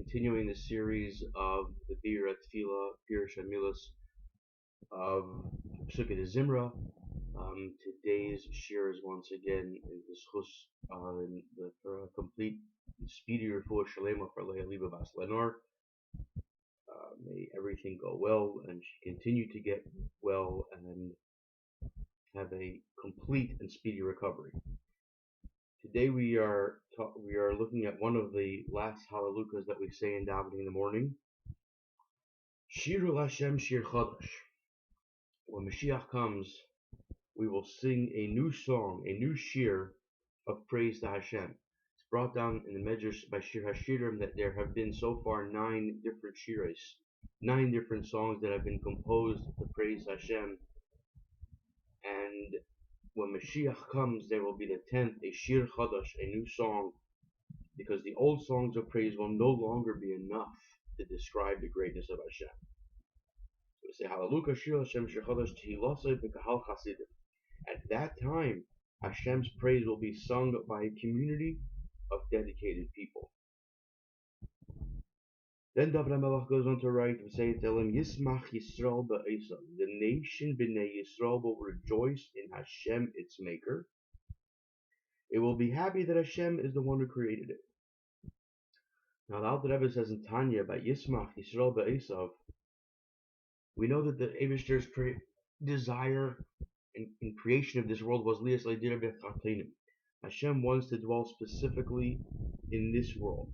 continuing the series of the Bir Tefillah, Pirush Milas of Psukkah de Zimra. Today's shir is once again in the schus for a complete speedy refuah shalema for Leah Liba Bas Lenor. May everything go well and she continue to get well and have a complete and speedy recovery. Today we are looking at one of the last halalukas that we say in davening in the morning. Shiru Hashem Shir Chodesh. When Mashiach comes, we will sing a new song, a new shir of praise to Hashem. It's brought down in the Medrash by Shir Hashirim that there have been so far 9 different shiras, 9 different songs that have been composed to praise Hashem. And when Mashiach comes, there will be the 10th, a shir chadash, a new song, because the old songs of praise will no longer be enough to describe the greatness of Hashem. So we say, Hallelujah, shir Hashem shir chadash tehilosei b'kahal chasidim. At that time, Hashem's praise will be sung by a community of dedicated people. Then David HaMelech goes on to write and say, Elam Yismach Yisrael ba'esav. The nation B'nai Yisrael will rejoice in Hashem, its maker. It will be happy that Hashem is the one who created it. Now the Alter Rebbe says in Tanya about Yismach Yisrael ba'esav, we know that the Eibishter's desire in creation of this world was Lias Leidira B'Chateinim. Hashem wants to dwell specifically in this world,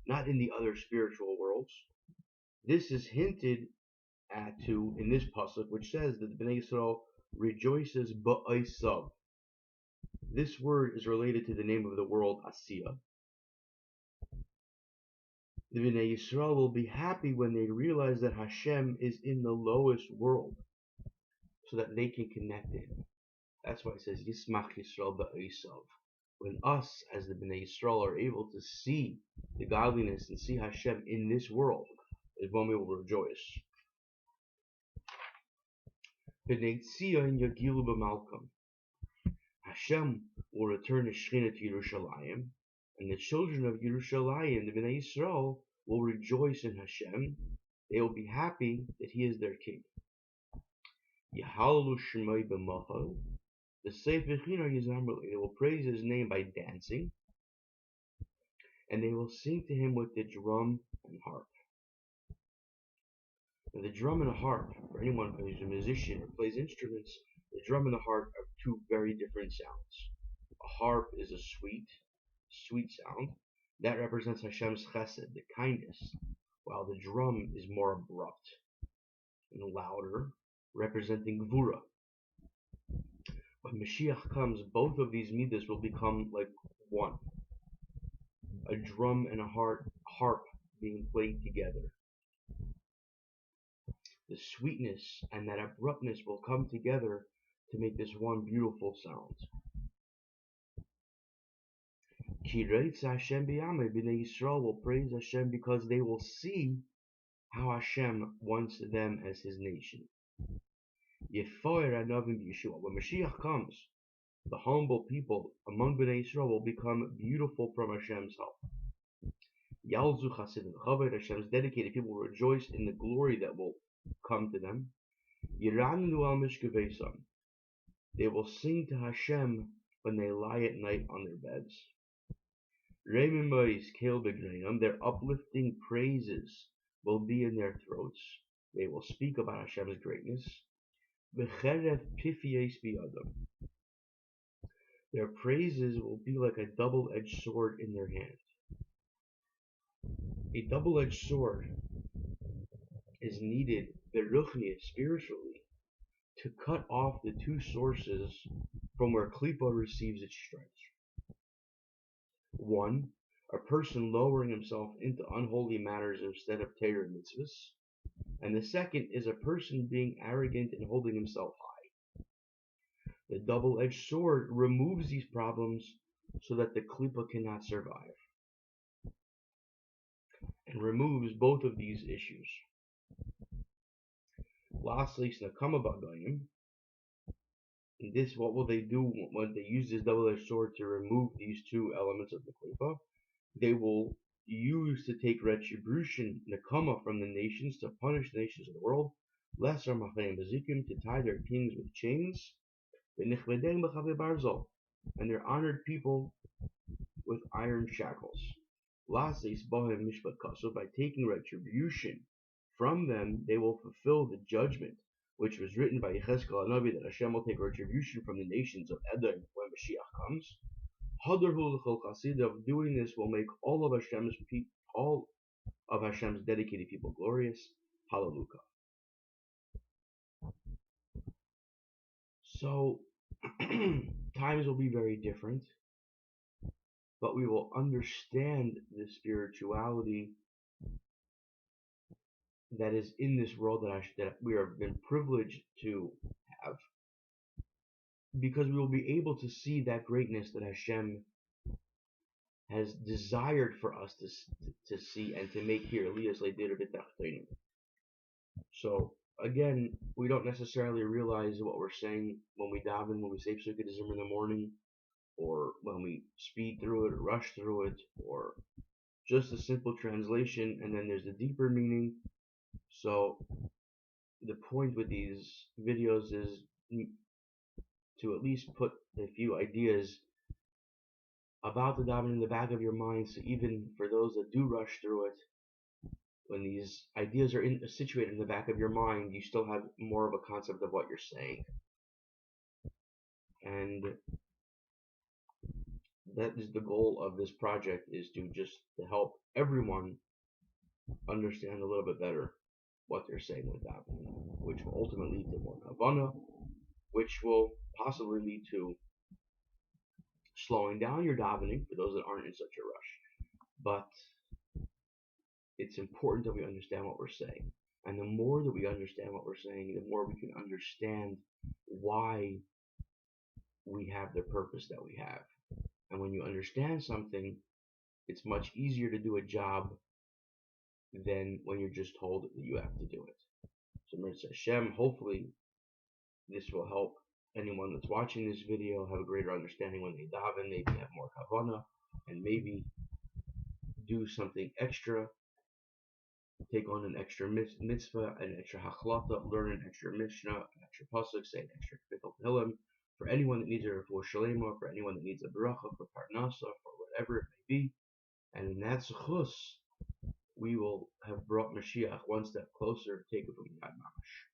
not in the other spiritual worlds. This is hinted at to in this pasuk, which says that the Bnei Yisrael rejoices ba'osav. This word is related to the name of the world Asiya. The Bnei Yisrael will be happy when they realize that Hashem is in the lowest world, so that they can connect to Him. That's why it says Yismach Yisrael ba'osav. When us, as the Bnei Yisrael, are able to see the godliness and see Hashem in this world, is when we will rejoice. B'nei Tzion yagilu b'malkam. Hashem will return the Shechina to Yerushalayim, and the children of Yerushalayim, the Bnei Yisrael, will rejoice in Hashem. They will be happy that He is their King. Yahalu Shemai b'machal. The Sefer Chino Yizamrli, they will praise His name by dancing, and they will sing to Him with the drum and harp. Now, the drum and the harp, for anyone who is a musician or plays instruments, the drum and the harp are 2 very different sounds. A harp is a sweet sound. That represents Hashem's chesed, the kindness, while the drum is more abrupt and louder, representing gvura. When Mashiach comes, both of these midas will become like one. A drum and a harp being played together. The sweetness and that abruptness will come together to make this one beautiful sound. Ki reitz Hashem b'yameh, B'nai Yisrael will praise Hashem because they will see how Hashem wants them as His nation. When Mashiach comes, the humble people among Bnei Yisrael will become beautiful from Hashem's help. Yalzu Chasidim, Hashem's dedicated people will rejoice in the glory that will come to them. Yiranu al mishkavesam. They will sing to Hashem when they lie at night on their beds. Reimim Mois Kel Begreinam, their uplifting praises will be in their throats. They will speak about Hashem's greatness. Their praises will be like a double-edged sword in their hand. A double-edged sword is needed, spiritually, to cut off the 2 sources from where Klippa receives its strength. 1, a person lowering himself into unholy matters instead of Torah mitzvahs. And the second is a person being arrogant and holding himself high. The double-edged sword removes these problems so that the Klippa cannot survive, and removes both of these issues. Lastly, Snakama Bagayim. In this, what will they do when they use this double-edged sword to remove these 2 elements of the Klippa? They will used to take retribution, nekama, from the nations to punish the nations of the world. Lesser machaneh bezikim, to tie their kings with chains. V'nichvedem b'chavei barzal, and their honored people with iron shackles. Lasis bohem mishpat kaso, by taking retribution from them, they will fulfill the judgment which was written by Yechezkel Hanavi, that Hashem will take retribution from the nations of Edom when Mashiach comes. Hadarhu l'chol chasida, of doing this will make all of Hashem's dedicated people glorious. Hallelujah. So times will be very different, but we will understand the spirituality that is in this world that we have been privileged to have, because we will be able to see that greatness that Hashem has desired for us to see and to make here. So again, we don't necessarily realize what we're saying when we daven, when we say Psukkah in the morning, or when we speed through it or rush through it, or just a simple translation, and then there's the deeper meaning. So the point with these videos is to at least put a few ideas about the davening in the back of your mind, so even for those that do rush through it, when these ideas are situated in the back of your mind, you still have more of a concept of what you're saying. And that is the goal of this project, is to help everyone understand a little bit better what they're saying with davening, which will ultimately lead to more kavanah, which will possibly lead to slowing down your davening for those that aren't in such a rush. But it's important that we understand what we're saying. And the more that we understand what we're saying, the more we can understand why we have the purpose that we have. And when you understand something, it's much easier to do a job than when you're just told that you have to do it. So Mitzvah Hashem, hopefully this will help anyone that's watching this video have a greater understanding when they daven, maybe have more kavanah, and maybe do something extra, take on an extra mitzvah, an extra hachlata, learn an extra mishnah, an extra pasuk, say an extra kapitel tehillim, for anyone that needs a refuah shalema, for anyone that needs a bracha, for parnasa, for whatever it may be. And in that zechus, we will have brought Mashiach one step closer to take it from Yad Mamash.